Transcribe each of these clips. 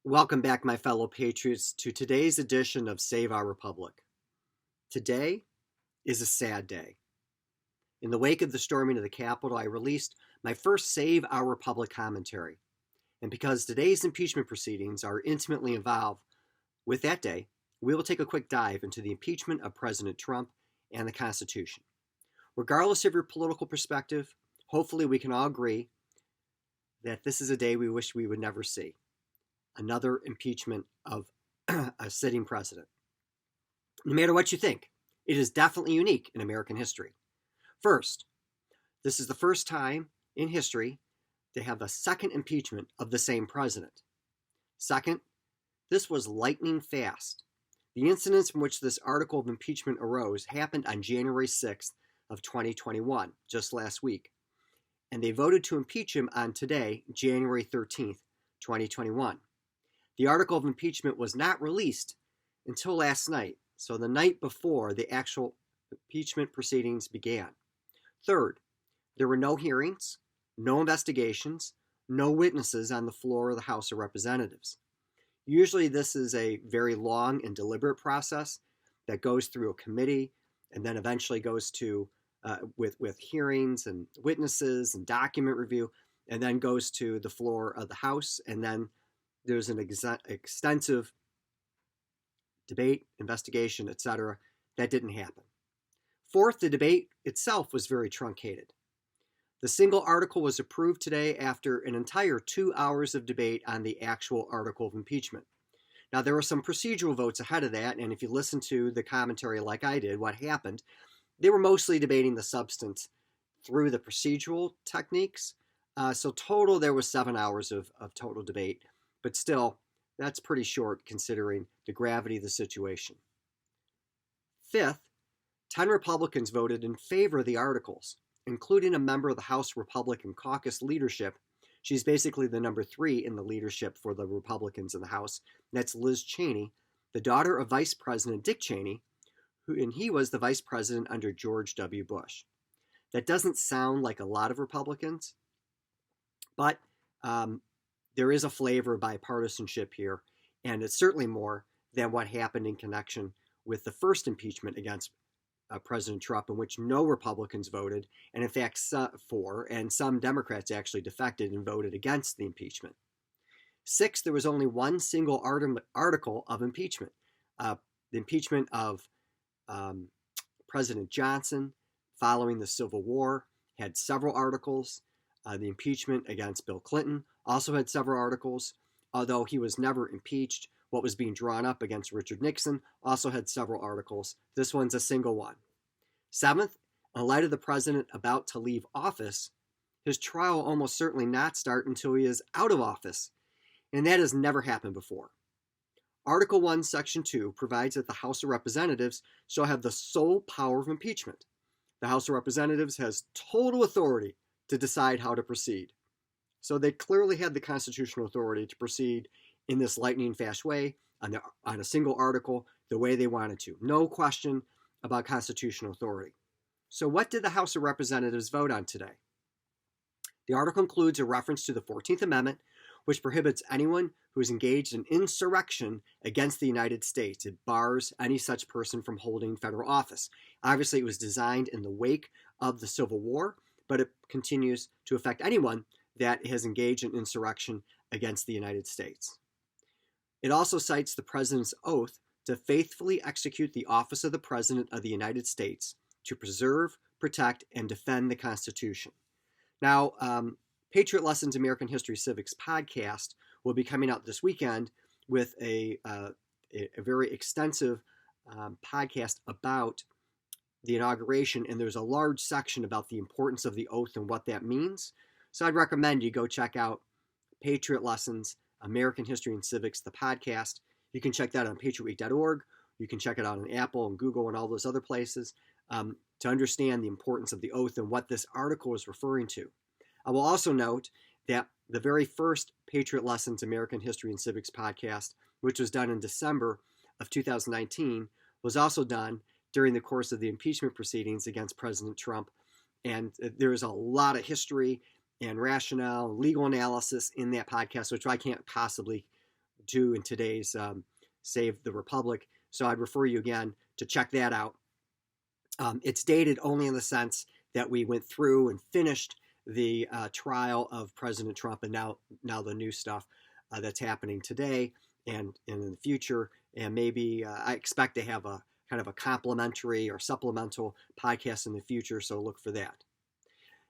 Welcome back, my fellow patriots, to today's edition of Save Our Republic. Today is a sad day. In the wake of the storming of the Capitol, I released my first Save Our Republic commentary. And because today's impeachment proceedings are intimately involved with that day, we will take a quick dive into the impeachment of President Trump and the Constitution. Regardless of your political perspective, hopefully we can all agree that this is a day we wish we would never see. Another impeachment of a sitting president. No matter what you think, it is definitely unique in American history. First, this is the first time in history to have a second impeachment of the same president. Second, this was lightning fast. The incidents from which this article of impeachment arose happened on January 6th of 2021, just last week. And they voted to impeach him on today, January 13th, 2021. The article of impeachment was not released until last night, so the night before the actual impeachment proceedings began. Third, there were no hearings, no investigations, no witnesses on the floor of the House of Representatives. Usually this is a very long and deliberate process that goes through a committee and then eventually goes to with hearings and witnesses and document review, and then goes to the floor of the House, and then there's an extensive debate, investigation, etc. That didn't happen. Fourth, the debate itself was very truncated. The single article was approved today after an entire 2 hours of debate on the actual article of impeachment. Now, there were some procedural votes ahead of that, and if you listen to the commentary like I did, what happened, they were mostly debating the substance through the procedural techniques. So total, there was 7 hours of total debate. But still, that's pretty short considering the gravity of the situation. Fifth, 10 Republicans voted in favor of the articles, including a member of the House Republican Caucus leadership. She's basically the number 3 in the leadership for the Republicans in the House. That's Liz Cheney, the daughter of Vice President Dick Cheney, and he was the vice president under George W. Bush. That doesn't sound like a lot of Republicans, but there is a flavor of bipartisanship here, and it's certainly more than what happened in connection with the first impeachment against President Trump, in which no Republicans voted, and in fact some Democrats actually defected and voted against the impeachment. Sixth, there was only one single article of impeachment. The impeachment of President Johnson following the Civil War had several articles. The impeachment against Bill Clinton also had several articles, although he was never impeached. What was being drawn up against Richard Nixon also had several articles. This one's a single one. Seventh, in light of the president about to leave office, his trial will almost certainly not start until he is out of office, and that has never happened before. Article 1, Section 2 provides that the House of Representatives shall have the sole power of impeachment. The House of Representatives has total authority to decide how to proceed. So they clearly had the constitutional authority to proceed in this lightning fast way on a single article the way they wanted to. No question about constitutional authority. So what did the House of Representatives vote on today? The article includes a reference to the 14th Amendment, which prohibits anyone who is engaged in insurrection against the United States. It bars any such person from holding federal office. Obviously, it was designed in the wake of the Civil War, but it continues to affect anyone that has engaged in insurrection against the United States. It also cites the president's oath to faithfully execute the office of the President of the United States to preserve, protect, and defend the Constitution. Now, Patriot Lessons American History Civics podcast will be coming out this weekend with a very extensive podcast about the inauguration, and there's a large section about the importance of the oath and what that means. So I'd recommend you go check out Patriot Lessons, American History and Civics, the podcast. You can check that on patriotweek.org. You can check it out on Apple and Google and all those other places to understand the importance of the oath and what this article is referring to. I will also note that the very first Patriot Lessons American History and Civics podcast, which was done in December of 2019, was also done during the course of the impeachment proceedings against President Trump. And there is a lot of history and rationale, legal analysis in that podcast, which I can't possibly do in today's Save the Republic. So I'd refer you again to check that out. It's dated only in the sense that we went through and finished the trial of President Trump, and now the new stuff that's happening today and in the future. And maybe I expect to have a kind of a complimentary or supplemental podcast in the future, so look for that.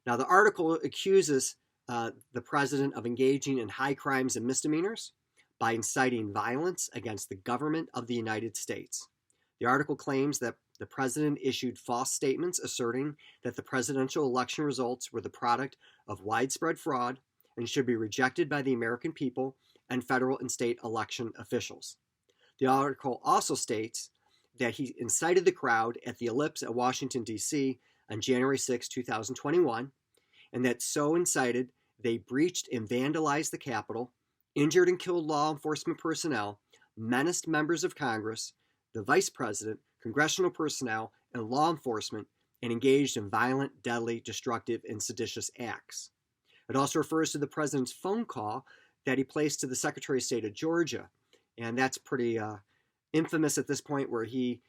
Now, the article accuses the president of engaging in high crimes and misdemeanors by inciting violence against the government of the United States. The article claims that the president issued false statements asserting that the presidential election results were the product of widespread fraud and should be rejected by the American people and federal and state election officials. The article also states that he incited the crowd at the Ellipse at Washington, D.C. on January 6, 2021, and that so incited, they breached and vandalized the Capitol, injured and killed law enforcement personnel, menaced members of Congress, the vice president, congressional personnel, and law enforcement, and engaged in violent, deadly, destructive, and seditious acts. It also refers to the president's phone call that he placed to the Secretary of State of Georgia, and that's pretty infamous at this point, where he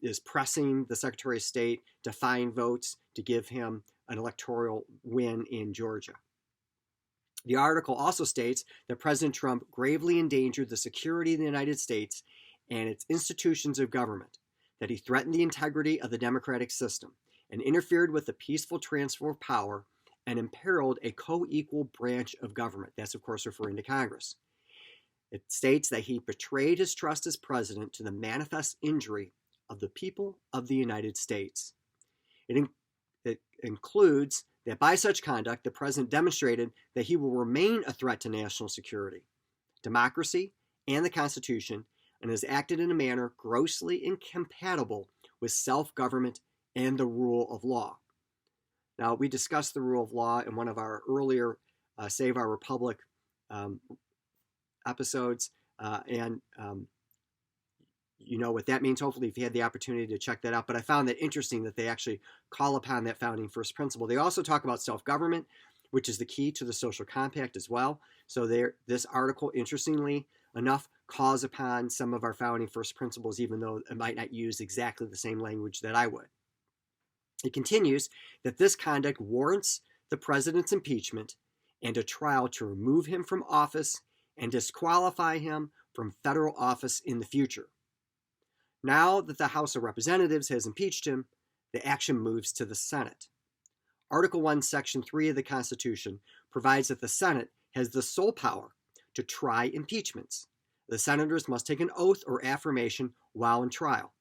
is pressing the Secretary of State to find votes to give him an electoral win in Georgia. The article also states that President Trump gravely endangered the security of the United States and its institutions of government, that he threatened the integrity of the democratic system and interfered with the peaceful transfer of power and imperiled a co-equal branch of government. That's, of course, referring to Congress. It states that he betrayed his trust as president to the manifest injury of the people of the United States. It includes that by such conduct, the president demonstrated that he will remain a threat to national security, democracy, and the Constitution, and has acted in a manner grossly incompatible with self-government and the rule of law. Now, we discussed the rule of law in one of our earlier Save Our Republic episodes, and you know what that means. Hopefully, if you had the opportunity to check that out. But I found that interesting that they actually call upon that founding first principle. They also talk about self-government, which is the key to the social compact as well. So this article, interestingly enough, calls upon some of our founding first principles, even though it might not use exactly the same language that I would. It continues that this conduct warrants the president's impeachment and a trial to remove him from office and disqualify him from federal office in the future. Now that the House of Representatives has impeached him, the action moves to the Senate. Article 1, Section 3 of the Constitution provides that the Senate has the sole power to try impeachments. The senators must take an oath or affirmation while in trial.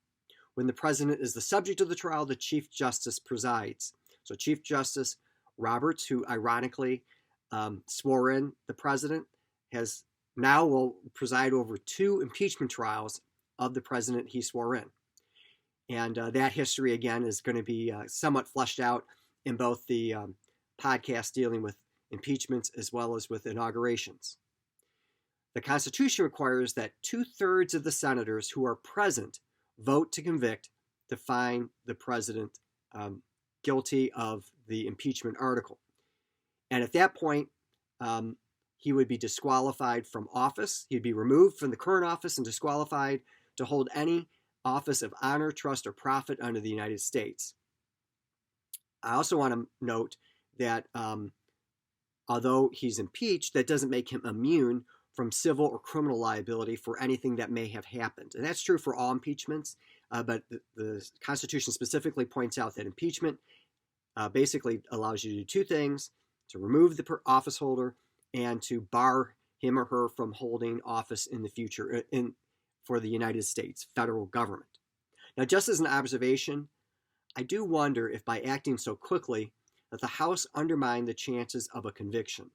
When the president is the subject of the trial, the Chief Justice presides. So Chief Justice Roberts, who ironically swore in the president, will preside over 2 impeachment trials of the president he swore in. And that history, again, is going to be somewhat fleshed out in both the podcast dealing with impeachments as well as with inaugurations. The Constitution requires that 2/3 of the senators who are present vote to convict, to find the president guilty of the impeachment article. And at that point, he would be disqualified from office. He'd be removed from the current office and disqualified to hold any office of honor, trust, or profit under the United States. I also want to note that although he's impeached, that doesn't make him immune from civil or criminal liability for anything that may have happened. And that's true for all impeachments, but the Constitution specifically points out that impeachment basically allows you to do 2 things: to remove the office holder and to bar him or her from holding office in the future for the United States federal government. Now, just as an observation, I do wonder if by acting so quickly that the House undermined the chances of a conviction.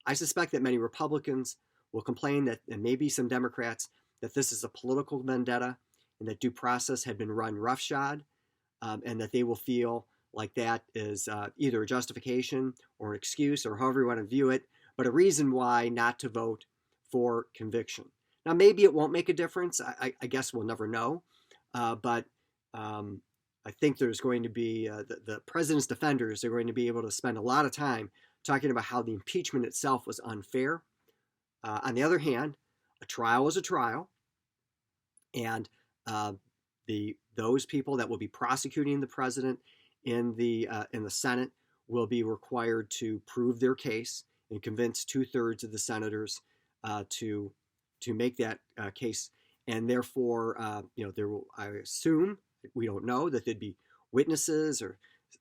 I suspect that many Republicans will complain that, and maybe some Democrats, that this is a political vendetta and that due process had been run roughshod, and that they will feel like that is either a justification or an excuse, or however you want to view it, but a reason why not to vote for conviction. Now, maybe it won't make a difference. I guess we'll never know. But I think there's going to be the president's defenders are going to be able to spend a lot of time talking about how the impeachment itself was unfair. On the other hand, A trial is a trial, and those people that will be prosecuting the president in the Senate will be required to prove their case and convince 2/3 of the senators to make that case. And therefore, there will, I assume, we don't know, that there'd be witnesses or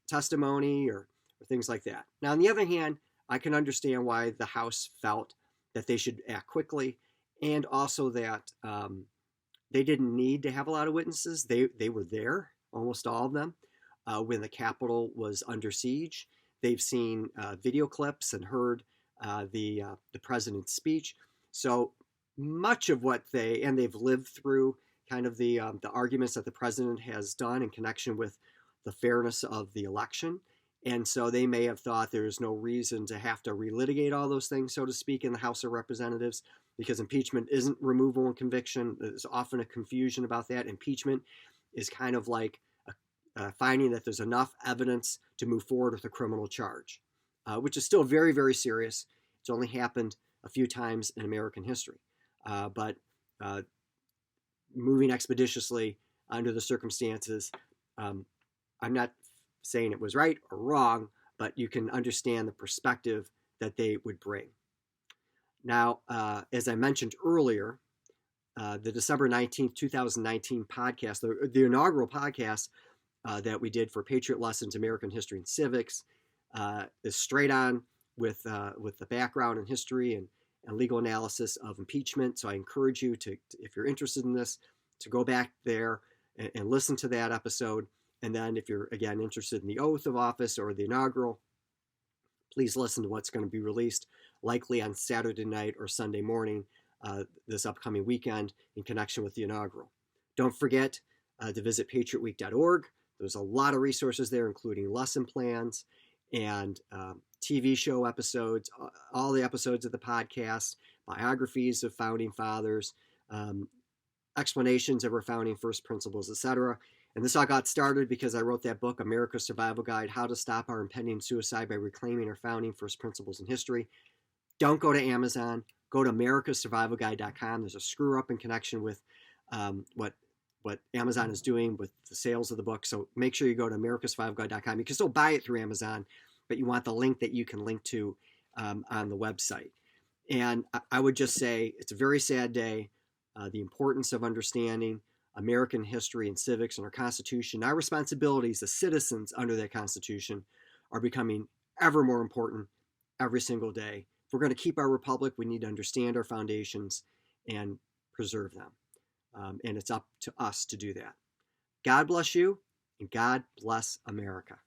testimony or things like that. Now, on the other hand, I can understand why the House felt that they should act quickly, and also that they didn't need to have a lot of witnesses. They were there, almost all of them, when the Capitol was under siege. They've seen video clips and heard the president's speech. So much of what they've lived through kind of the arguments that the president has done in connection with the fairness of the election. And so they may have thought there's no reason to have to relitigate all those things, so to speak, in the House of Representatives, because impeachment isn't removal and conviction. There's often a confusion about that. Impeachment is kind of like finding that there's enough evidence to move forward with a criminal charge, which is still very, very serious. It's only happened a few times in American history. But moving expeditiously under the circumstances, I'm not saying it was right or wrong, but you can understand the perspective that they would bring. Now, as I mentioned earlier, the December 19th, 2019 podcast, the inaugural podcast that we did for Patriot Lessons, American History and Civics, is straight on with the background and history and legal analysis of impeachment. So I encourage you to, if you're interested in this, to go back there and listen to that episode. And then if you're, again, interested in the oath of office or the inaugural, please listen to what's going to be released likely on Saturday night or Sunday morning this upcoming weekend in connection with the inaugural. Don't forget to visit patriotweek.org. There's a lot of resources there, including lesson plans and TV show episodes, all the episodes of the podcast, biographies of founding fathers, explanations of our founding first principles, etc. And this all got started because I wrote that book, America's Survival Guide, How to Stop Our Impending Suicide by Reclaiming Our Founding First Principles in History. Don't go to Amazon. Go to americasurvivalguide.com. There's a screw up in connection with what Amazon is doing with the sales of the book. So make sure you go to americasurvivalguide.com. You can still buy it through Amazon, but you want the link that you can link to on the website. And I would just say it's a very sad day. The importance of understanding American history and civics and our Constitution, our responsibilities as citizens under that Constitution, are becoming ever more important every single day. If we're going to keep our republic, we need to understand our foundations and preserve them. And it's up to us to do that. God bless you, and God bless America.